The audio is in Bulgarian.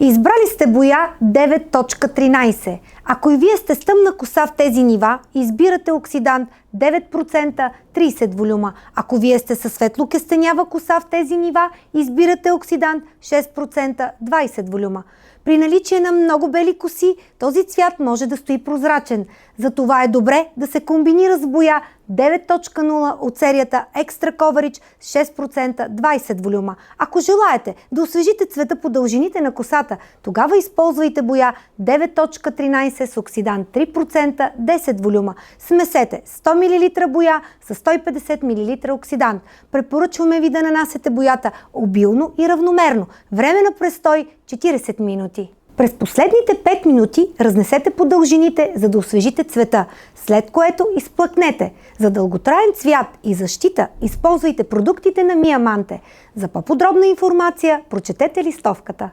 Избрали сте боя 9.13. Ако и вие сте с тъмна коса в тези нива, избирате оксидант 9%, 30 волюма. Ако вие сте със светло-кестенява коса в тези нива, избирате оксидант 6%, 20 волюма. При наличие на много бели коси, този цвят може да стои прозрачен. Затова е добре да се комбинира с боя 9.0 от серията Extra Coverage с 6%, 20 волюма. Ако желаете да освежите цвета по дължините на косата, тогава използвайте боя 9.13 с оксидант 3%, 10 волюма. Смесете 100 мл боя с 150 мл оксидант. Препоръчваме ви да нанасяте боята обилно и равномерно. Време на престой 40 минути. През последните 5 минути разнесете по дължините, за да освежите цвета, след което изплъкнете. За дълготраен цвят и защита използвайте продуктите на Миаманте. За по-подробна информация прочетете листовката.